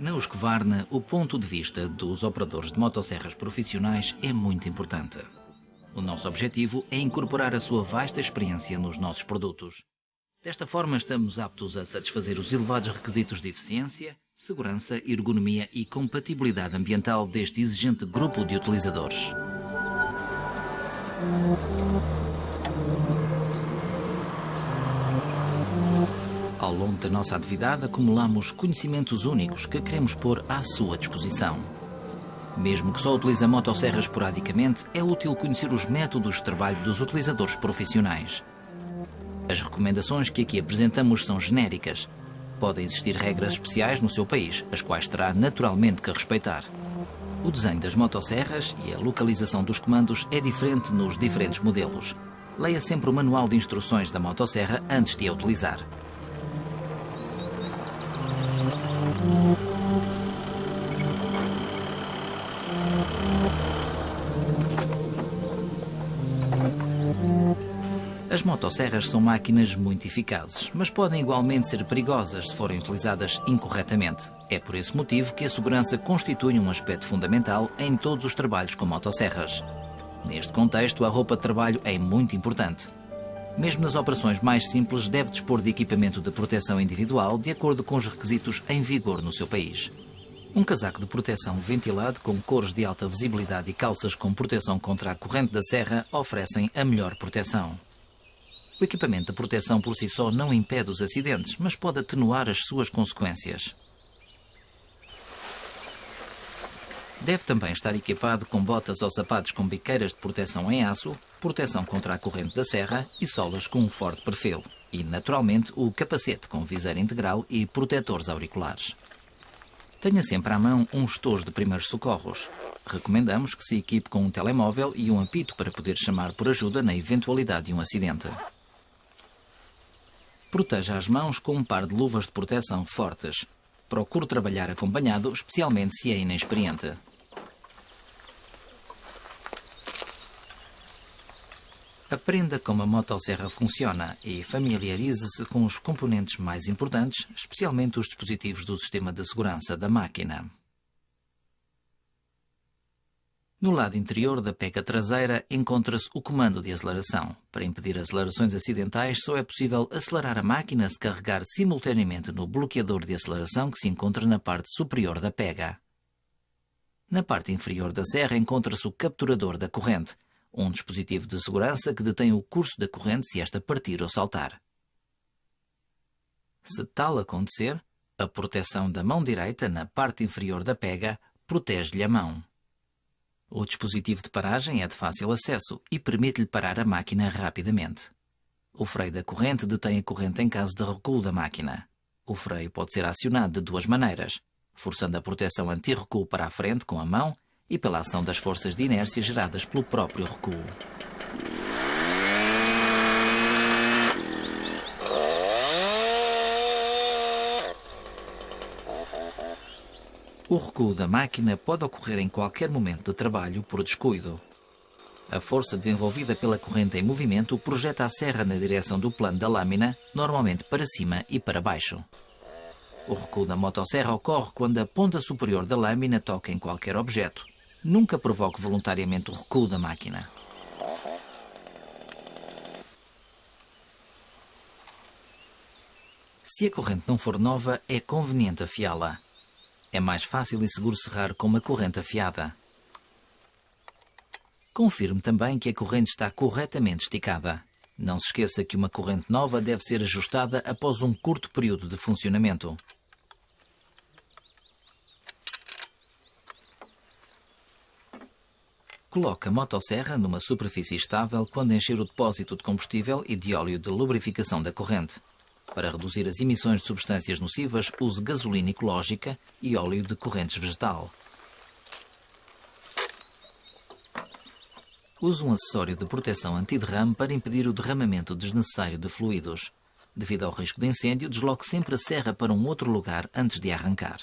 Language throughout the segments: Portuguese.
Na Husqvarna, o ponto de vista dos operadores de motosserras profissionais é muito importante. O nosso objetivo é incorporar a sua vasta experiência nos nossos produtos. Desta forma, estamos aptos a satisfazer os elevados requisitos de eficiência, segurança, ergonomia e compatibilidade ambiental deste exigente grupo de utilizadores. Ao longo da nossa atividade, acumulamos conhecimentos únicos que queremos pôr à sua disposição. Mesmo que só utilize a motosserra esporadicamente, é útil conhecer os métodos de trabalho dos utilizadores profissionais. As recomendações que aqui apresentamos são genéricas. Podem existir regras especiais no seu país, as quais terá naturalmente que respeitar. O desenho das motosserras e a localização dos comandos é diferente nos diferentes modelos. Leia sempre o manual de instruções da motosserra antes de a utilizar. As motosserras são máquinas muito eficazes, mas podem igualmente ser perigosas se forem utilizadas incorretamente. É por esse motivo que a segurança constitui um aspecto fundamental em todos os trabalhos com motosserras. Neste contexto, a roupa de trabalho é muito importante. Mesmo nas operações mais simples, deve dispor de equipamento de proteção individual de acordo com os requisitos em vigor no seu país. Um casaco de proteção ventilado com cores de alta visibilidade e calças com proteção contra a corrente da serra oferecem a melhor proteção. O equipamento de proteção por si só não impede os acidentes, mas pode atenuar as suas consequências. Deve também estar equipado com botas ou sapatos com biqueiras de proteção em aço, proteção contra a corrente da serra e solas com um forte perfil. E, naturalmente, o capacete com viseira integral e protetores auriculares. Tenha sempre à mão um estojo de primeiros socorros. Recomendamos que se equipe com um telemóvel e um apito para poder chamar por ajuda na eventualidade de um acidente. Proteja as mãos com um par de luvas de proteção fortes. Procure trabalhar acompanhado, especialmente se é inexperiente. Aprenda como a motosserra funciona e familiarize-se com os componentes mais importantes, especialmente os dispositivos do sistema de segurança da máquina. No lado interior da pega traseira encontra-se o comando de aceleração. Para impedir acelerações acidentais, só é possível acelerar a máquina se carregar simultaneamente no bloqueador de aceleração que se encontra na parte superior da pega. Na parte inferior da serra encontra-se o capturador da corrente, um dispositivo de segurança que detém o curso da corrente se esta partir ou saltar. Se tal acontecer, a proteção da mão direita na parte inferior da pega protege-lhe a mão. O dispositivo de paragem é de fácil acesso e permite-lhe parar a máquina rapidamente. O freio da corrente detém a corrente em caso de recuo da máquina. O freio pode ser acionado de duas maneiras, forçando a proteção anti-recuo para a frente com a mão e pela ação das forças de inércia geradas pelo próprio recuo. O recuo da máquina pode ocorrer em qualquer momento de trabalho por descuido. A força desenvolvida pela corrente em movimento projeta a serra na direção do plano da lâmina, normalmente para cima e para baixo. O recuo da motosserra ocorre quando a ponta superior da lâmina toca em qualquer objeto. Nunca provoque voluntariamente o recuo da máquina. Se a corrente não for nova, é conveniente afiá-la. É mais fácil e seguro serrar com uma corrente afiada. Confirme também que a corrente está corretamente esticada. Não se esqueça que uma corrente nova deve ser ajustada após um curto período de funcionamento. Coloque a motosserra numa superfície estável quando encher o depósito de combustível e de óleo de lubrificação da corrente. Para reduzir as emissões de substâncias nocivas, use gasolina ecológica e óleo de correntes vegetal. Use um acessório de proteção anti-derrame para impedir o derramamento desnecessário de fluidos. Devido ao risco de incêndio, desloque sempre a serra para um outro lugar antes de arrancar.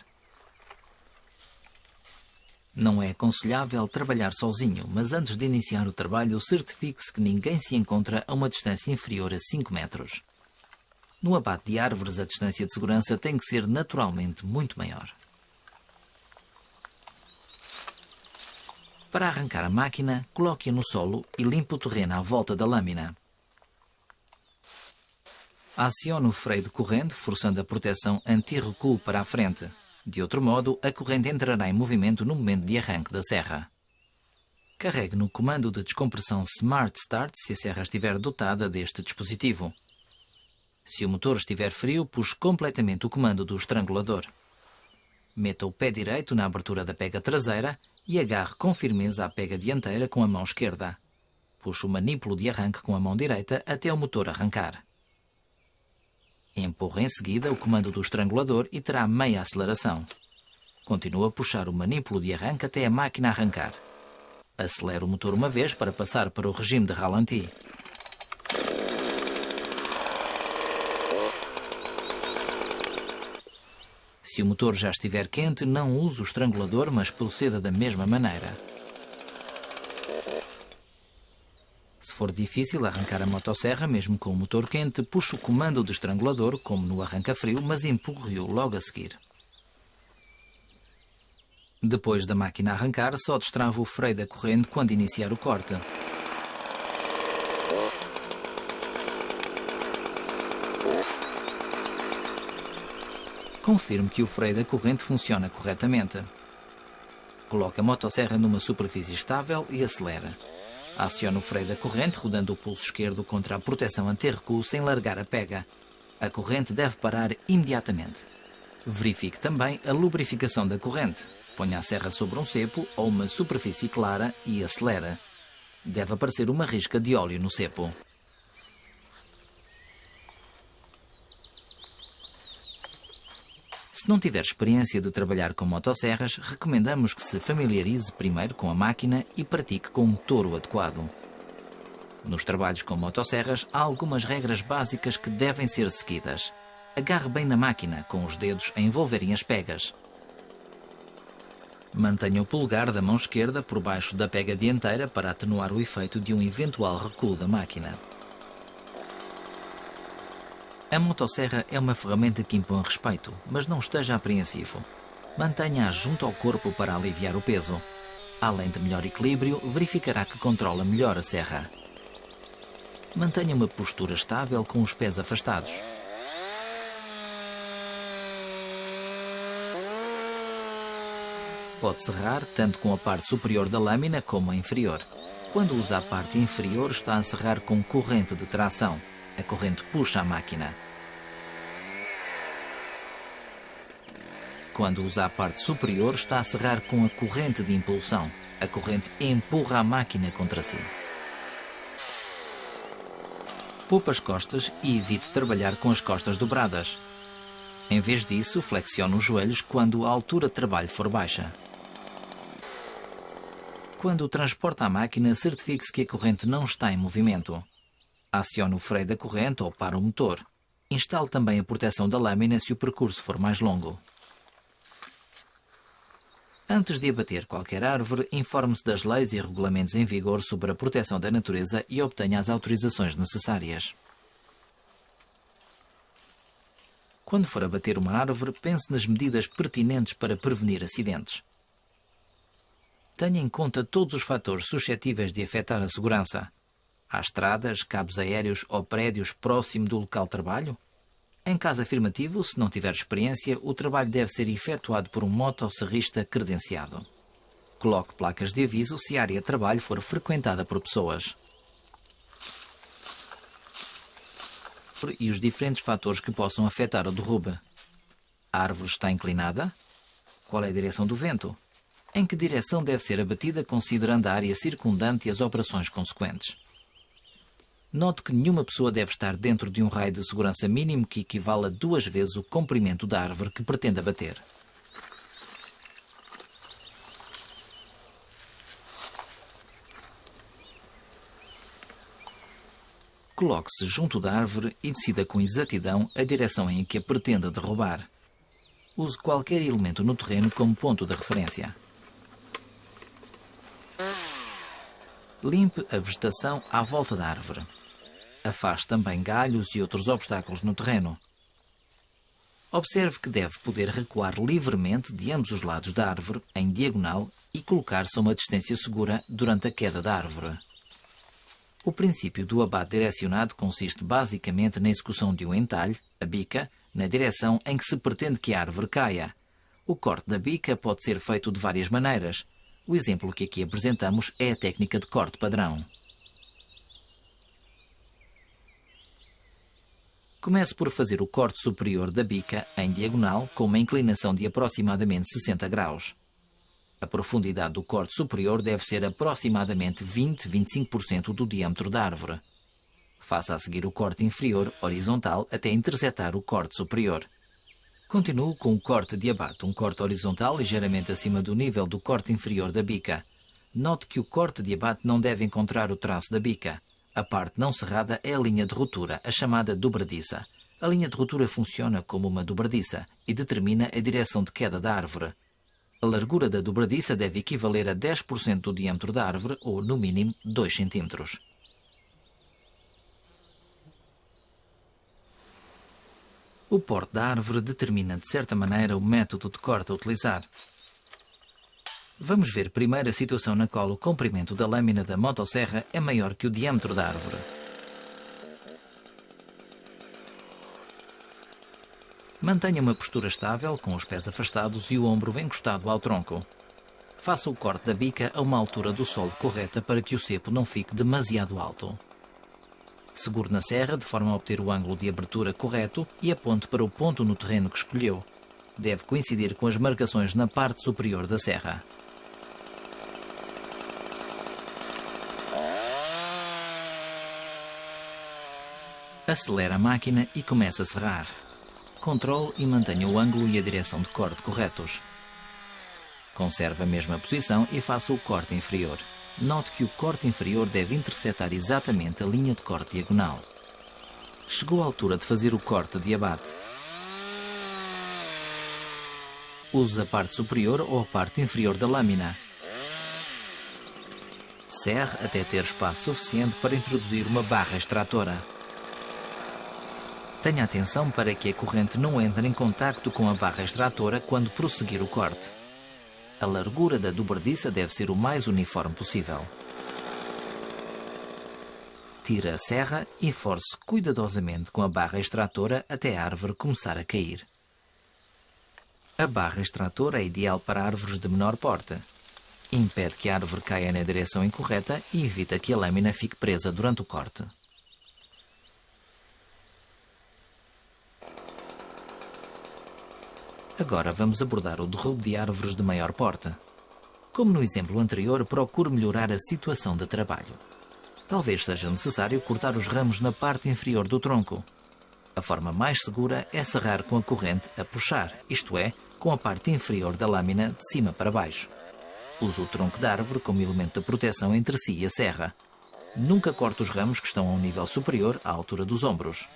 Não é aconselhável trabalhar sozinho, mas antes de iniciar o trabalho, certifique-se que ninguém se encontra a uma distância inferior a 5 metros. No abate de árvores, a distância de segurança tem que ser naturalmente muito maior. Para arrancar a máquina, coloque-a no solo e limpe o terreno à volta da lâmina. Acione o freio de corrente, forçando a proteção anti-recuo para a frente. De outro modo, a corrente entrará em movimento no momento de arranque da serra. Carregue no comando de descompressão Smart Start se a serra estiver dotada deste dispositivo. Se o motor estiver frio, puxe completamente o comando do estrangulador. Meta o pé direito na abertura da pega traseira e agarre com firmeza a pega dianteira com a mão esquerda. Puxe o manípulo de arranque com a mão direita até o motor arrancar. Empurre em seguida o comando do estrangulador e terá meia aceleração. Continue a puxar o manípulo de arranque até a máquina arrancar. Acelere o motor uma vez para passar para o regime de ralenti. Se o motor já estiver quente, não use o estrangulador, mas proceda da mesma maneira. Se for difícil arrancar a motosserra, mesmo com o motor quente, puxe o comando de estrangulador, como no arranca-frio, mas empurre-o logo a seguir. Depois da máquina arrancar, só destrava o freio da corrente quando iniciar o corte. Confirme que o freio da corrente funciona corretamente. Coloque a motosserra numa superfície estável e acelera. Acione o freio da corrente, rodando o pulso esquerdo contra a proteção anti-recuo sem largar a pega. A corrente deve parar imediatamente. Verifique também a lubrificação da corrente. Ponha a serra sobre um cepo ou uma superfície clara e acelera. Deve aparecer uma risca de óleo no cepo. Se não tiver experiência de trabalhar com motosserras, recomendamos que se familiarize primeiro com a máquina e pratique com um touro adequado. Nos trabalhos com motosserras, há algumas regras básicas que devem ser seguidas. Agarre bem na máquina, com os dedos a envolverem as pegas. Mantenha o polegar da mão esquerda por baixo da pega dianteira para atenuar o efeito de um eventual recuo da máquina. A motosserra é uma ferramenta que impõe respeito, mas não esteja apreensivo. Mantenha-a junto ao corpo para aliviar o peso. Além de melhor equilíbrio, verificará que controla melhor a serra. Mantenha uma postura estável com os pés afastados. Pode serrar tanto com a parte superior da lâmina como a inferior. Quando usa a parte inferior, está a serrar com corrente de tração. A corrente puxa a máquina. Quando usa a parte superior, está a serrar com a corrente de impulsão. A corrente empurra a máquina contra si. Poupe as costas e evite trabalhar com as costas dobradas. Em vez disso, flexione os joelhos quando a altura de trabalho for baixa. Quando transporta a máquina, certifique-se que a corrente não está em movimento. Acione o freio da corrente ou para o motor. Instale também a proteção da lâmina se o percurso for mais longo. Antes de abater qualquer árvore, informe-se das leis e regulamentos em vigor sobre a proteção da natureza e obtenha as autorizações necessárias. Quando for abater uma árvore, pense nas medidas pertinentes para prevenir acidentes. Tenha em conta todos os fatores suscetíveis de afetar a segurança. Há estradas, cabos aéreos ou prédios próximo do local de trabalho? Em caso afirmativo, se não tiver experiência, o trabalho deve ser efetuado por um motosserrista credenciado. Coloque placas de aviso se a área de trabalho for frequentada por pessoas. E os diferentes fatores que possam afetar o derrube. A árvore está inclinada? Qual é a direção do vento? Em que direção deve ser abatida considerando a área circundante e as operações consequentes? Note que nenhuma pessoa deve estar dentro de um raio de segurança mínimo que equivale a 2 vezes o comprimento da árvore que pretende abater. Coloque-se junto da árvore e decida com exatidão a direção em que a pretenda derrubar. Use qualquer elemento no terreno como ponto de referência. Limpe a vegetação à volta da árvore. Afaste também galhos e outros obstáculos no terreno. Observe que deve poder recuar livremente de ambos os lados da árvore, em diagonal, e colocar-se a uma distância segura durante a queda da árvore. O princípio do abate direcionado consiste basicamente na execução de um entalhe, a bica, na direção em que se pretende que a árvore caia. O corte da bica pode ser feito de várias maneiras. O exemplo que aqui apresentamos é a técnica de corte padrão. Comece por fazer o corte superior da bica em diagonal com uma inclinação de aproximadamente 60 graus. A profundidade do corte superior deve ser aproximadamente 20-25% do diâmetro da árvore. Faça a seguir o corte inferior horizontal até intersetar o corte superior. Continue com o corte de abate, um corte horizontal ligeiramente acima do nível do corte inferior da bica. Note que o corte de abate não deve encontrar o traço da bica. A parte não cerrada é a linha de ruptura, a chamada dobradiça. A linha de ruptura funciona como uma dobradiça e determina a direção de queda da árvore. A largura da dobradiça deve equivaler a 10% do diâmetro da árvore, ou, no mínimo, 2 cm. O porte da árvore determina, de certa maneira, o método de corte a utilizar. Vamos ver primeiro a situação na qual o comprimento da lâmina da motosserra é maior que o diâmetro da árvore. Mantenha uma postura estável, com os pés afastados e o ombro encostado ao tronco. Faça o corte da bica a uma altura do solo correta para que o cepo não fique demasiado alto. Segure na serra de forma a obter o ângulo de abertura correto e aponte para o ponto no terreno que escolheu. Deve coincidir com as marcações na parte superior da serra. Acelere a máquina e comece a serrar. Controle e mantenha o ângulo e a direção de corte corretos. Conserve a mesma posição e faça o corte inferior. Note que o corte inferior deve intersetar exatamente a linha de corte diagonal. Chegou a altura de fazer o corte de abate. Use a parte superior ou a parte inferior da lâmina. Serre até ter espaço suficiente para introduzir uma barra extratora. Tenha atenção para que a corrente não entre em contacto com a barra extratora quando prosseguir o corte. A largura da dobradiça deve ser o mais uniforme possível. Tire a serra e force cuidadosamente com a barra extratora até a árvore começar a cair. A barra extratora é ideal para árvores de menor porte. Impede que a árvore caia na direção incorreta e evita que a lâmina fique presa durante o corte. Agora vamos abordar o derrubo de árvores de maior porte. Como no exemplo anterior, procure melhorar a situação de trabalho. Talvez seja necessário cortar os ramos na parte inferior do tronco. A forma mais segura é serrar com a corrente a puxar, isto é, com a parte inferior da lâmina de cima para baixo. Use o tronco da árvore como elemento de proteção entre si e a serra. Nunca corte os ramos que estão a um nível superior à altura dos ombros.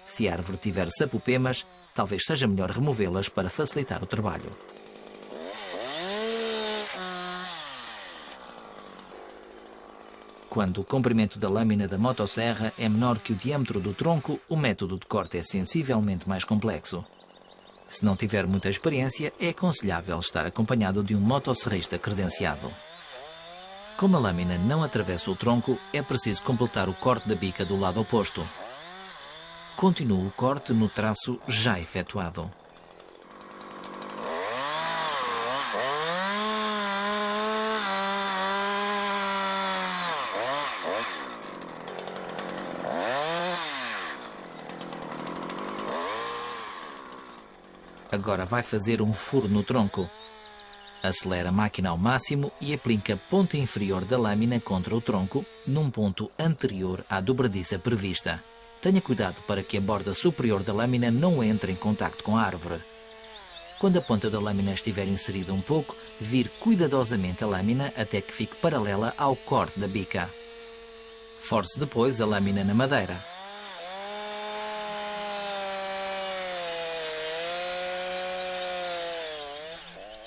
Se a árvore tiver sapopemas, talvez seja melhor removê-las para facilitar o trabalho. Quando o comprimento da lâmina da motosserra é menor que o diâmetro do tronco, o método de corte é sensivelmente mais complexo. Se não tiver muita experiência, é aconselhável estar acompanhado de um motosserrista credenciado. Como a lâmina não atravessa o tronco, é preciso completar o corte da bica do lado oposto. Continue o corte no traço já efetuado. Agora vai fazer um furo no tronco. Acelera a máquina ao máximo e aplica a ponta inferior da lâmina contra o tronco, num ponto anterior à dobradiça prevista. Tenha cuidado para que a borda superior da lâmina não entre em contacto com a árvore. Quando a ponta da lâmina estiver inserida um pouco, vire cuidadosamente a lâmina até que fique paralela ao corte da bica. Force depois a lâmina na madeira.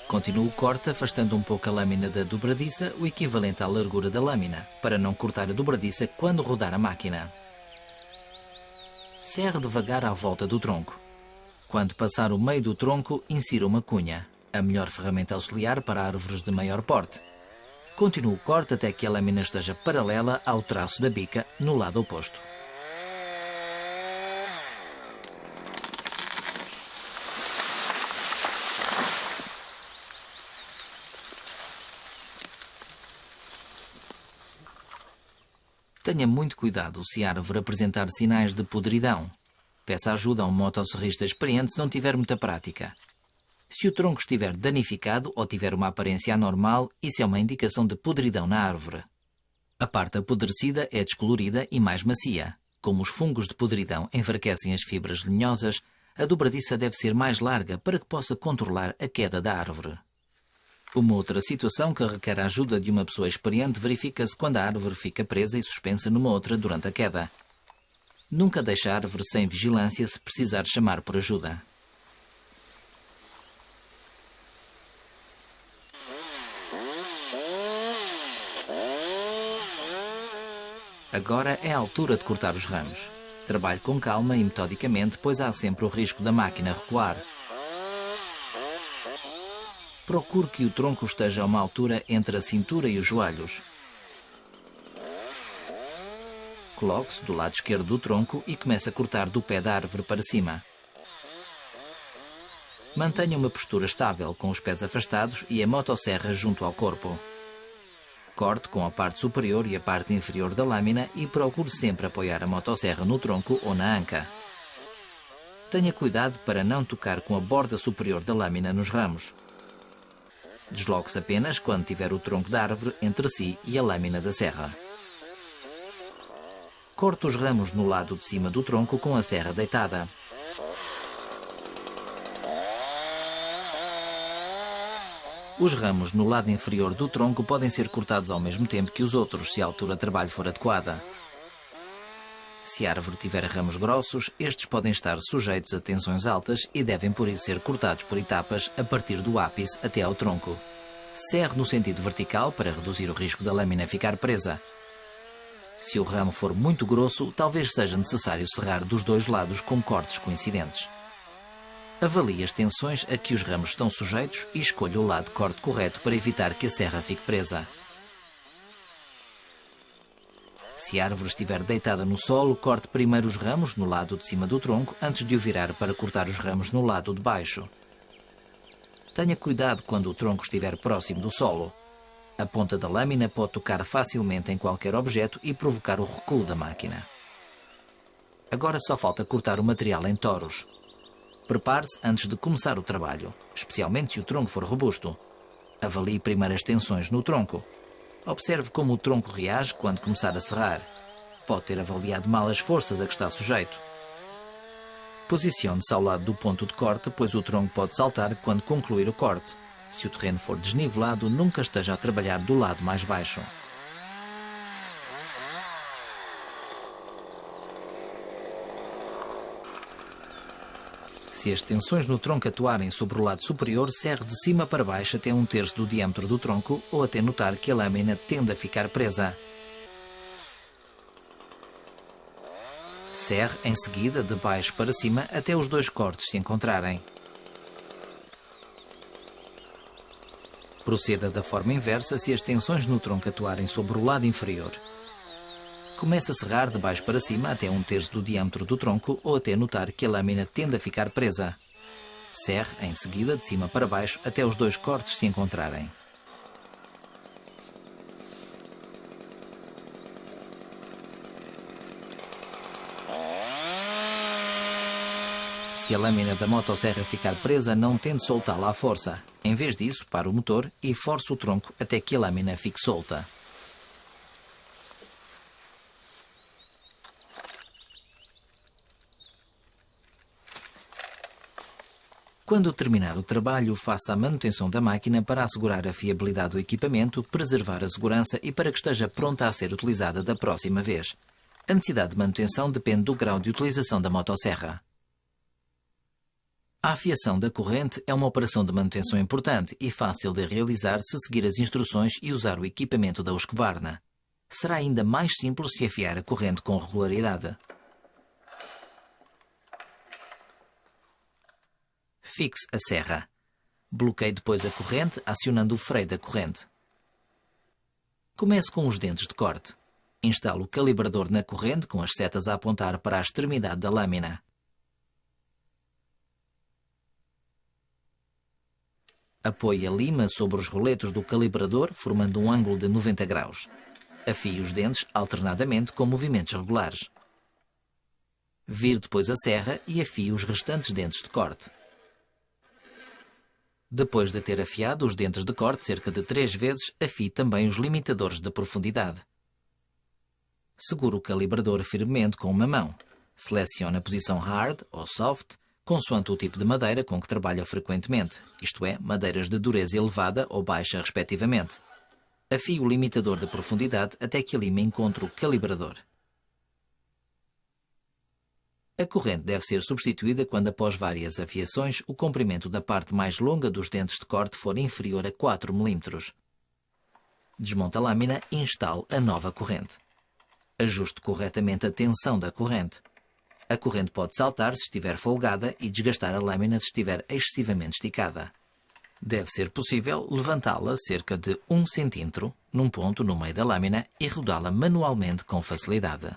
Continue o corte afastando um pouco a lâmina da dobradiça, o equivalente à largura da lâmina, para não cortar a dobradiça quando rodar a máquina. Serre devagar à volta do tronco. Quando passar o meio do tronco, insira uma cunha, a melhor ferramenta auxiliar para árvores de maior porte. Continue o corte até que a lâmina esteja paralela ao traço da bica no lado oposto. Tenha muito cuidado se a árvore apresentar sinais de podridão. Peça ajuda a um motosserrista experiente se não tiver muita prática. Se o tronco estiver danificado ou tiver uma aparência anormal, isso é uma indicação de podridão na árvore. A parte apodrecida é descolorida e mais macia. Como os fungos de podridão enfraquecem as fibras lenhosas, a dobradiça deve ser mais larga para que possa controlar a queda da árvore. Uma outra situação que requer a ajuda de uma pessoa experiente verifica-se quando a árvore fica presa e suspensa numa outra durante a queda. Nunca deixe a árvore sem vigilância se precisar chamar por ajuda. Agora é a altura de cortar os ramos. Trabalhe com calma e metodicamente, pois há sempre o risco da máquina recuar. Procure que o tronco esteja a uma altura entre a cintura e os joelhos. Coloque-se do lado esquerdo do tronco e comece a cortar do pé da árvore para cima. Mantenha uma postura estável, com os pés afastados e a motosserra junto ao corpo. Corte com a parte superior e a parte inferior da lâmina e procure sempre apoiar a motosserra no tronco ou na anca. Tenha cuidado para não tocar com a borda superior da lâmina nos ramos. Desloque-se apenas quando tiver o tronco da árvore entre si e a lâmina da serra. Corte os ramos no lado de cima do tronco com a serra deitada. Os ramos no lado inferior do tronco podem ser cortados ao mesmo tempo que os outros, se a altura de trabalho for adequada. Se a árvore tiver ramos grossos, estes podem estar sujeitos a tensões altas e devem por isso ser cortados por etapas a partir do ápice até ao tronco. Serre no sentido vertical para reduzir o risco da lâmina ficar presa. Se o ramo for muito grosso, talvez seja necessário serrar dos dois lados com cortes coincidentes. Avalie as tensões a que os ramos estão sujeitos e escolha o lado de corte correto para evitar que a serra fique presa. Se a árvore estiver deitada no solo, corte primeiro os ramos no lado de cima do tronco antes de o virar para cortar os ramos no lado de baixo. Tenha cuidado quando o tronco estiver próximo do solo. A ponta da lâmina pode tocar facilmente em qualquer objeto e provocar o recuo da máquina. Agora só falta cortar o material em toros. Prepare-se antes de começar o trabalho, especialmente se o tronco for robusto. Avalie primeiro as tensões no tronco. Observe como o tronco reage quando começar a serrar. Pode ter avaliado mal as forças a que está sujeito. Posicione-se ao lado do ponto de corte, pois o tronco pode saltar quando concluir o corte. Se o terreno for desnivelado, nunca esteja a trabalhar do lado mais baixo. Se as tensões no tronco atuarem sobre o lado superior, serre de cima para baixo até 1/3 do diâmetro do tronco ou até notar que a lâmina tende a ficar presa. Serre em seguida de baixo para cima até os dois cortes se encontrarem. Proceda da forma inversa se as tensões no tronco atuarem sobre o lado inferior. Comece a serrar de baixo para cima até 1/3 do diâmetro do tronco ou até notar que a lâmina tende a ficar presa. Serre em seguida de cima para baixo até os dois cortes se encontrarem. Se a lâmina da motosserra ficar presa, não tente soltá-la à força. Em vez disso, pare o motor e force o tronco até que a lâmina fique solta. Quando terminar o trabalho, faça a manutenção da máquina para assegurar a fiabilidade do equipamento, preservar a segurança e para que esteja pronta a ser utilizada da próxima vez. A necessidade de manutenção depende do grau de utilização da motosserra. A afiação da corrente é uma operação de manutenção importante e fácil de realizar se seguir as instruções e usar o equipamento da Husqvarna. Será ainda mais simples se afiar a corrente com regularidade. Fixe a serra. Bloqueie depois a corrente acionando o freio da corrente. Comece com os dentes de corte. Instale o calibrador na corrente com as setas a apontar para a extremidade da lâmina. Apoie a lima sobre os roletos do calibrador, formando um ângulo de 90 graus. Afie os dentes alternadamente com movimentos regulares. Vire depois a serra e afie os restantes dentes de corte. Depois de ter afiado os dentes de corte cerca de 3 vezes, afie também os limitadores de profundidade. Segure o calibrador firmemente com uma mão. Selecione a posição Hard ou Soft, consoante o tipo de madeira com que trabalha frequentemente, isto é, madeiras de dureza elevada ou baixa respectivamente. Afie o limitador de profundidade até que a lima encontre o calibrador. A corrente deve ser substituída quando, após várias afiações, o comprimento da parte mais longa dos dentes de corte for inferior a 4 mm. Desmonte a lâmina e instale a nova corrente. Ajuste corretamente a tensão da corrente. A corrente pode saltar se estiver folgada e desgastar a lâmina se estiver excessivamente esticada. Deve ser possível levantá-la cerca de 1 cm num ponto no meio da lâmina e rodá-la manualmente com facilidade.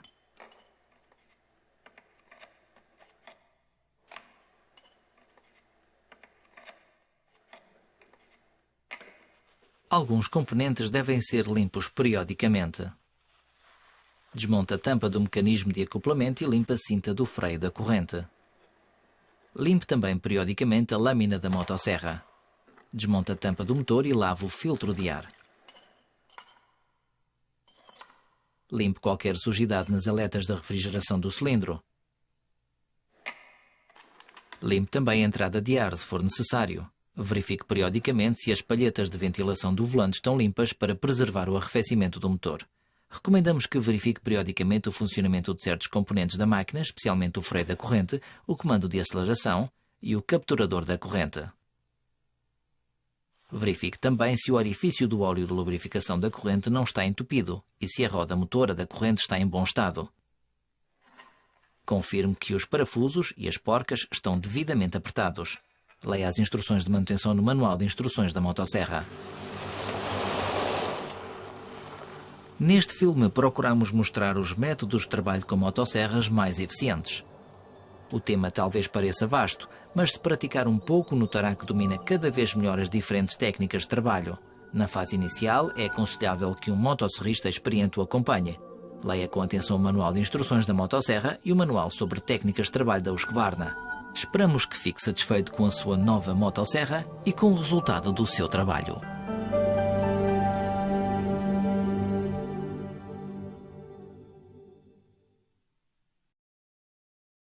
Alguns componentes devem ser limpos periodicamente. Desmonte a tampa do mecanismo de acoplamento e limpe a cinta do freio da corrente. Limpe também periodicamente a lâmina da motosserra. Desmonte a tampa do motor e lave o filtro de ar. Limpe qualquer sujidade nas aletas da refrigeração do cilindro. Limpe também a entrada de ar se for necessário. Verifique periodicamente se as palhetas de ventilação do volante estão limpas para preservar o arrefecimento do motor. Recomendamos que verifique periodicamente o funcionamento de certos componentes da máquina, especialmente o freio da corrente, o comando de aceleração e o capturador da corrente. Verifique também se o orifício do óleo de lubrificação da corrente não está entupido e se a roda motora da corrente está em bom estado. Confirme que os parafusos e as porcas estão devidamente apertados. Leia as instruções de manutenção no manual de instruções da motosserra. Neste filme procuramos mostrar os métodos de trabalho com motosserras mais eficientes. O tema talvez pareça vasto, mas se praticar um pouco notará que domina cada vez melhor as diferentes técnicas de trabalho. Na fase inicial é aconselhável que um motosserrista experiente o acompanhe. Leia com atenção o manual de instruções da motosserra e o manual sobre técnicas de trabalho da Husqvarna. Esperamos que fique satisfeito com a sua nova motosserra e com o resultado do seu trabalho.